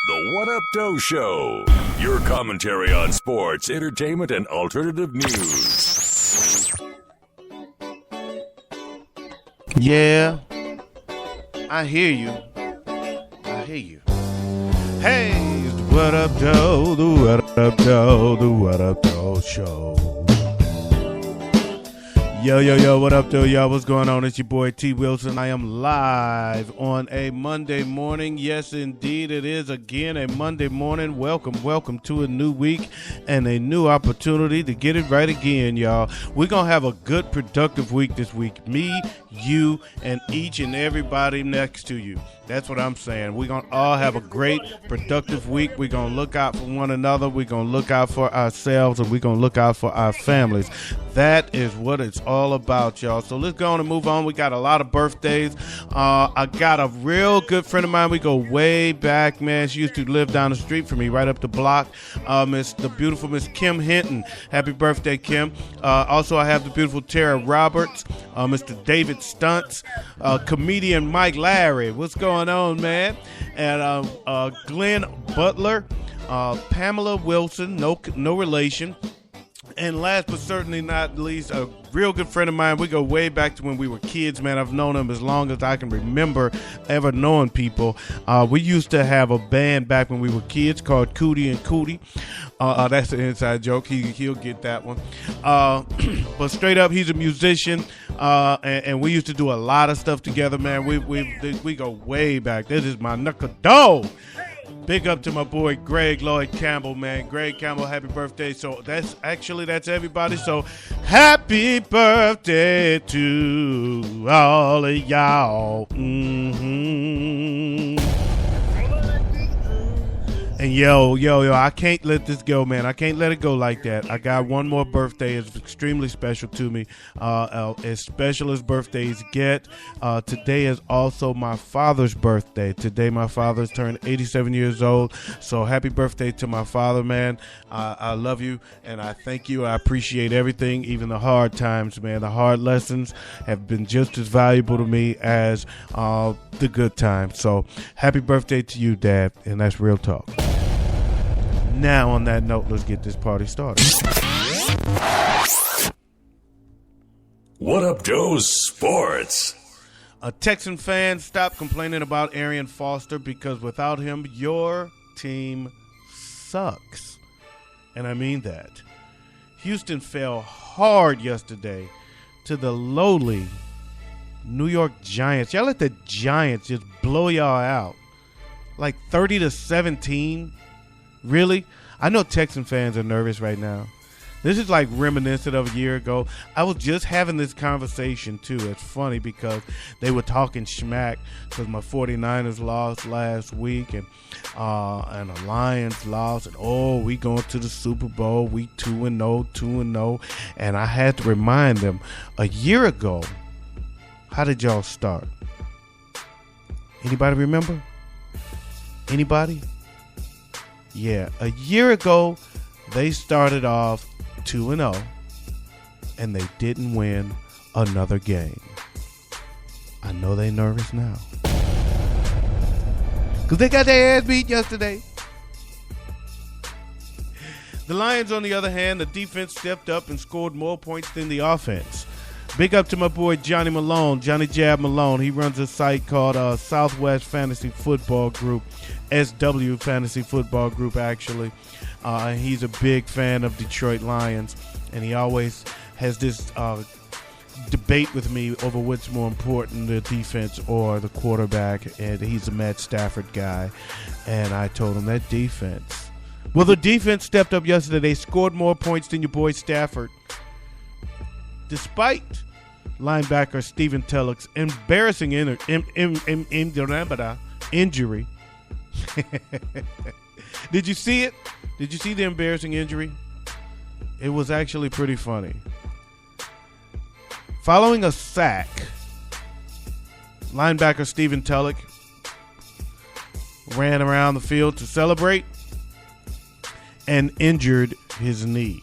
The What Up Doe Show. Your commentary on sports, entertainment, and alternative news. Yeah, I hear you. I hear you. Hey, it's the What Up Doe, the What Up Doe, the What Up Doe Show. Yo, what up, though, y'all? What's going on? It's your boy T. Wilson. I am live on a Monday morning. Yes, indeed, it is again a Monday morning. Welcome to a new week and a new opportunity to get it right again, y'all. We're going to have a good, productive week this week. Me, you, and each and everybody next to you. That's what I'm saying. We're going to all have a great, productive week. We're going to look out for one another. We're going to look out for ourselves, and we're going to look out for our families. That is what it's all about, y'all. So let's go on and move on. We got a lot of birthdays. I got a real good friend of mine. We go way back, man. She used to live down the street from me, right up the block. The beautiful Miss Kim Hinton. Happy birthday, Kim. Also, I have the beautiful Tara Roberts, Mr. David Stunts, comedian Mike Larry. What's going on, man? And Glenn Butler, Pamela Wilson, no relation. And last but certainly not least, a real good friend of mine. We go way back to when we were kids, man. I've known him as long as I can remember ever knowing people. We used to have a band back when we were kids called Cootie and Cootie. That's an inside joke. He'll get that one. But straight up, he's a musician, and we used to do a lot of stuff together, man. We go way back. This is my knuckle dog. Big up to my boy Greg Lloyd Campbell, man. Greg Campbell, happy birthday. So that's everybody. So happy birthday to all of y'all. And yo, I can't let this go, man. I can't let it go like that. I got one more birthday. It's extremely special to me, as special as birthdays get. Today is also my father's birthday. Today my father's turned 87 years old. So happy birthday to my father, man. I love you, and I thank you. I appreciate everything, even the hard times, man. The hard lessons have been just as valuable to me as the good times. So happy birthday to you, Dad, and that's real talk. Now, on that note, let's get this party started. What Up Doe Sports? A Texan fan, stop complaining about Arian Foster because without him, your team sucks. And I mean that. Houston fell hard yesterday to the lowly New York Giants. Y'all let the Giants just blow y'all out. Like 30-17. Really? I know Texan fans are nervous right now. This is like reminiscent of a year ago. I was just having this conversation, too. It's funny because they were talking schmack because my 49ers lost last week and the Lions lost. And, we going to the Super Bowl. We 2-0. And I had to remind them, a year ago, how did y'all start? Anybody remember? Anybody? Yeah, a year ago, they started off 2-0, and they didn't win another game. I know they nervous now. Because they got their ass beat yesterday. The Lions, on the other hand, the defense stepped up and scored more points than the offense. Big up to my boy Johnny Jab Malone. He runs a site called Southwest Fantasy Football Group, SW Fantasy Football Group, actually. He's a big fan of Detroit Lions, and he always has this debate with me over what's more important, the defense or the quarterback, and he's a Matt Stafford guy. And I told him that defense. Well, the defense stepped up yesterday. They scored more points than your boy Stafford. Despite linebacker Steven Tulloch's embarrassing injury. Did you see it? Did you see the embarrassing injury? It was actually pretty funny. Following a sack, linebacker Steven Tulloch ran around the field to celebrate and injured his knee.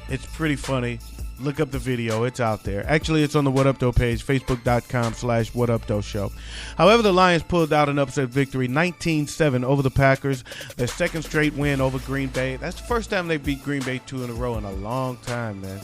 It's pretty funny. Look up the video. It's out there. Actually, it's on the What Up Doe page, facebook.com/What Up Doe Show. However, the Lions pulled out an upset victory, 19-7 over the Packers. Their second straight win over Green Bay. That's the first time they beat Green Bay 2 in a row in a long time, man.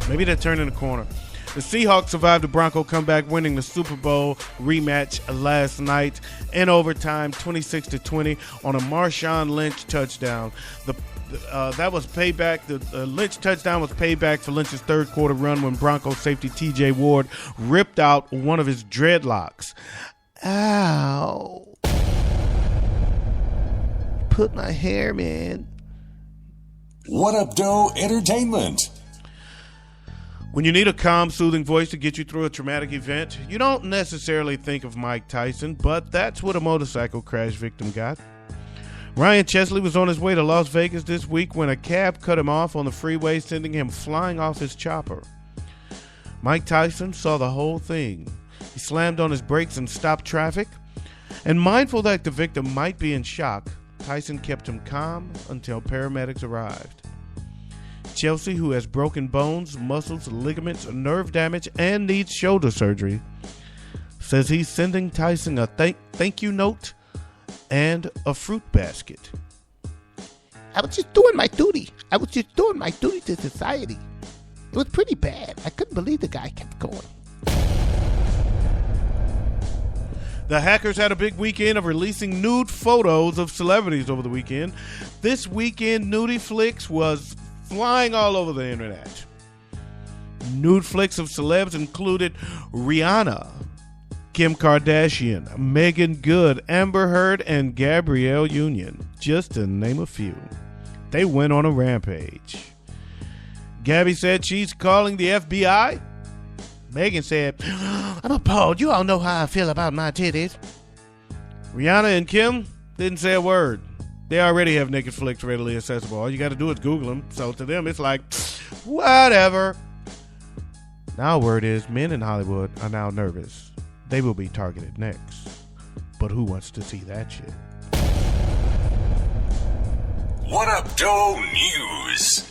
Maybe they're turning the corner. The Seahawks survived the Bronco comeback, winning the Super Bowl rematch last night in overtime, 26-20 on a Marshawn Lynch touchdown. That was payback. The Lynch touchdown was payback for Lynch's third quarter run when Broncos safety T.J. Ward ripped out one of his dreadlocks. Ow. Put my hair, man. What Up Doe Entertainment. When you need a calm, soothing voice to get you through a traumatic event, you don't necessarily think of Mike Tyson, but that's what a motorcycle crash victim got. Ryan Chesley was on his way to Las Vegas this week when a cab cut him off on the freeway, sending him flying off his chopper. Mike Tyson saw the whole thing. He slammed on his brakes and stopped traffic. And mindful that the victim might be in shock, Tyson kept him calm until paramedics arrived. Chelsea, who has broken bones, muscles, ligaments, nerve damage, and needs shoulder surgery, says he's sending Tyson a thank you note and a fruit basket. I was just doing my duty. To society. It was pretty bad. I couldn't believe the guy kept going. The hackers had a big weekend of releasing nude photos of celebrities over the weekend. This weekend, nudie flicks was flying all over the internet. Nude flicks of celebs included Rihanna, Kim Kardashian, Megan Good, Amber Heard, and Gabrielle Union, just to name a few. They went on a rampage. Gabby said she's calling the FBI. Megan said, I'm appalled. You all know how I feel about my titties. Rihanna and Kim didn't say a word. They already have naked flicks readily accessible. All you got to do is Google them. So to them, it's like, whatever. Now word is men in Hollywood are now nervous. They will be targeted next. But who wants to see that shit? What Up Doe News.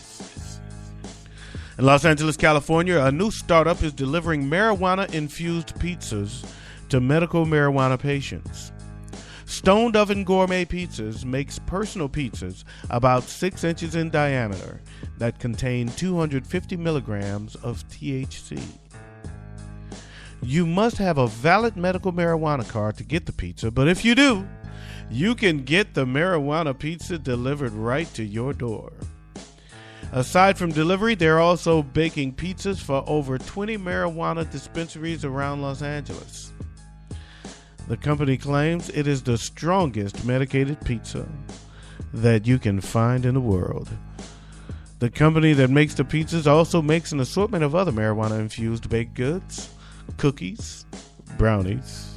In Los Angeles, California, a new startup is delivering marijuana-infused pizzas to medical marijuana patients. Stoned Oven Gourmet Pizzas makes personal pizzas about 6 inches in diameter that contain 250 milligrams of THC. You must have a valid medical marijuana card to get the pizza, but if you do, you can get the marijuana pizza delivered right to your door. Aside from delivery, they're also baking pizzas for over 20 marijuana dispensaries around Los Angeles. The company claims it is the strongest medicated pizza that you can find in the world. The company that makes the pizzas also makes an assortment of other marijuana-infused baked goods, cookies, brownies,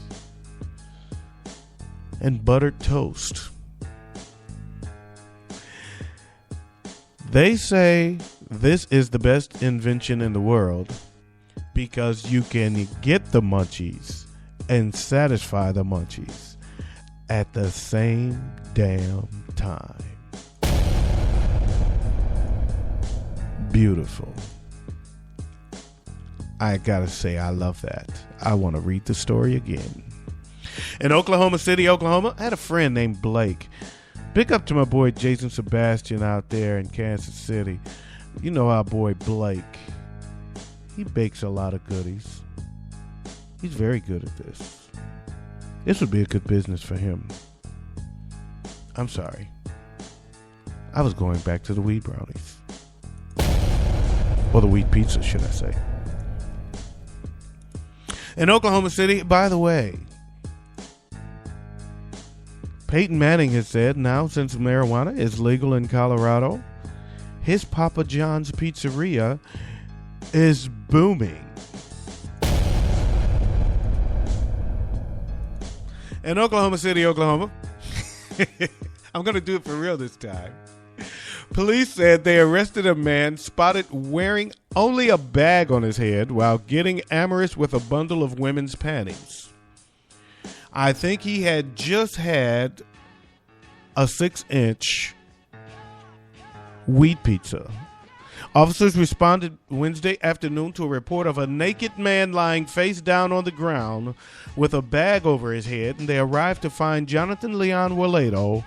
and buttered toast. They say this is the best invention in the world because you can get the munchies and satisfy the munchies at the same damn time. Beautiful. I gotta say, I love that. I want to read the story again. In Oklahoma City, Oklahoma, I had a friend named Blake. Big up to my boy Jason Sebastian out there in Kansas City. You know our boy Blake. He bakes a lot of goodies. He's very good at this. This would be a good business for him. I'm sorry. I was going back to the wheat brownies. Or the wheat pizza, should I say. In Oklahoma City, by the way, Peyton Manning has said now since marijuana is legal in Colorado, his Papa John's Pizzeria is booming. In Oklahoma City, Oklahoma, I'm going to do it for real this time. Police said they arrested a man spotted wearing only a bag on his head while getting amorous with a bundle of women's panties. I think he had just had a 6-inch wheat pizza. Officers responded Wednesday afternoon to a report of a naked man lying face down on the ground with a bag over his head, and they arrived to find Jonathan Leon Waledo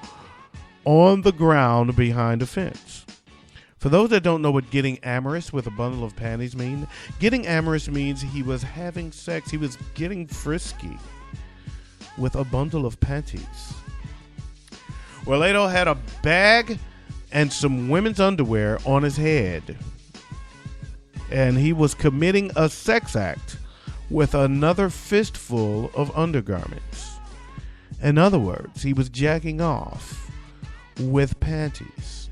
on the ground behind a fence. For those that don't know what getting amorous with a bundle of panties mean, getting amorous means he was having sex. He was getting frisky with a bundle of panties. Waledo had a bag and some women's underwear on his head, and he was committing a sex act with another fistful of undergarments. In other words, he was jacking off with panties.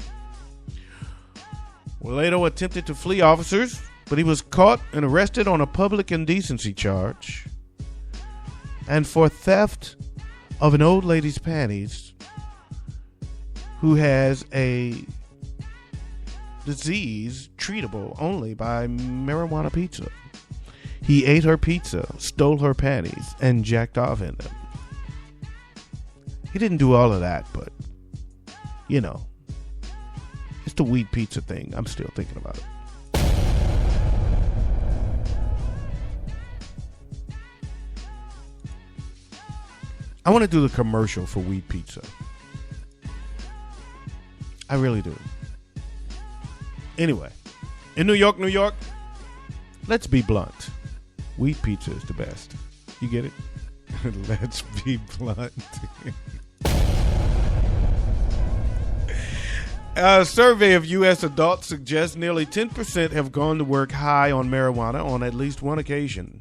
Waledo attempted to flee officers, but he was caught and arrested on a public indecency charge and for theft of an old lady's panties who has a disease treatable only by marijuana pizza. He ate her pizza, stole her panties, and jacked off in them. He didn't do all of that, but, you know, it's the weed pizza thing. I'm still thinking about it. I want to do the commercial for weed pizza. I really do. Anyway, in New York, let's be blunt. Weed pizza is the best. You get it? Let's be blunt. A survey of U.S. adults suggests nearly 10% have gone to work high on marijuana on at least one occasion.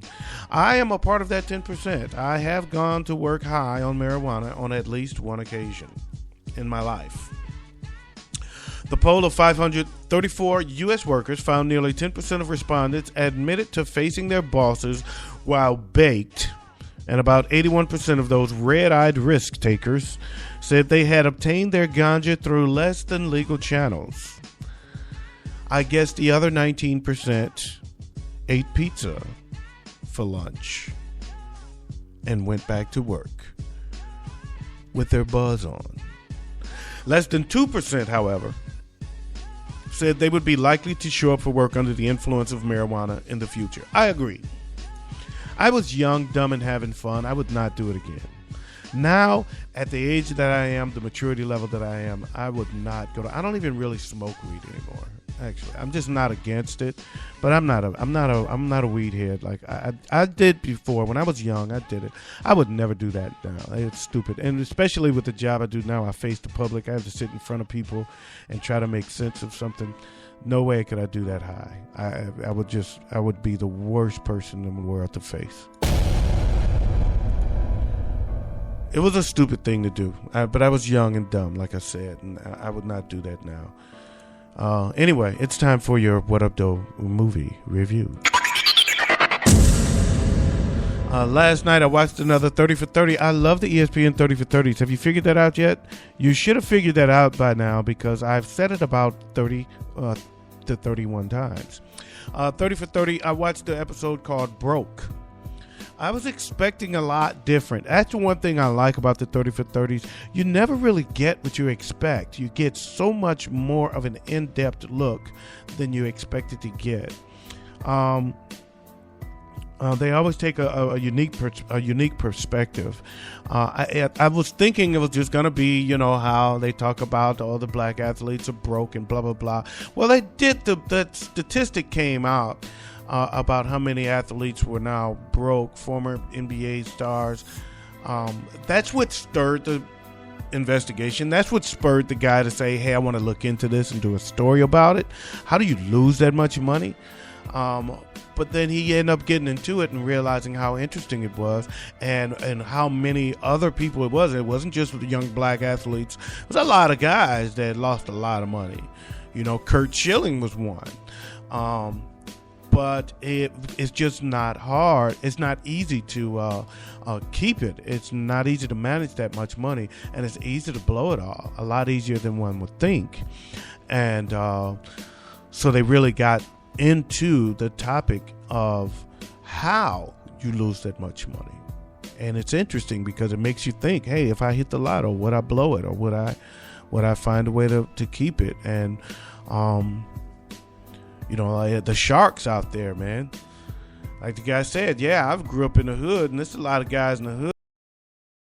I am a part of that 10%. I have gone to work high on marijuana on at least one occasion in my life. The poll of 534 U.S. workers found nearly 10% of respondents admitted to facing their bosses while baked, and about 81% of those red-eyed risk takers said they had obtained their ganja through less than legal channels. I guess the other 19% ate pizza for lunch and went back to work with their buzz on. Less than 2%, however, said they would be likely to show up for work under the influence of marijuana in the future. I agree. I was young, dumb, and having fun. I would not do it again. Now, at the age that I am, the maturity level that I am, I would not go to. I don't even really smoke weed anymore. Actually, I'm just not against it, but I'm not a weed head. Like I did before when I was young. I did it. I would never do that now. It's stupid, and especially with the job I do now, I face the public. I have to sit in front of people and try to make sense of something. No way could I do that high. I would be the worst person in the world to face. It was a stupid thing to do, but I was young and dumb, like I said, and I would not do that now. Anyway, it's time for your What Up Doe movie review. Last night I watched another 30 for 30. I love the ESPN 30 for 30s. Have you figured that out yet? You should have figured that out by now because I've said it about 30 to 31 times. 30 for 30, I watched the episode called Broke. I was expecting a lot different. That's the one thing I like about the 30 for 30s. You never really get what you expect. You get so much more of an in-depth look than you expected to get. They always take a unique perspective. I was thinking it was just going to be, you know, how they talk about all the black athletes are broke and blah, blah, blah. Well, they did. The statistic came out about how many athletes were now broke, former NBA stars. That's what stirred the investigation. That's what spurred the guy to say, hey, I want to look into this and do a story about it. How do you lose that much money? But then he ended up getting into it and realizing how interesting it was and how many other people it was. It wasn't just with the young black athletes. It was a lot of guys that lost a lot of money. You know, Kurt Schilling was one. But it's just not hard. It's not easy to keep it. It's not easy to manage that much money. And it's easy to blow it all. A lot easier than one would think. And so they really got into the topic of how you lose that much money. And it's interesting because it makes you think, hey, if I hit the lotto, would I blow it, or would I find a way to keep it? And the sharks out there, man. Like the guy said, yeah, I've grew up in the hood, and there's a lot of guys in the hood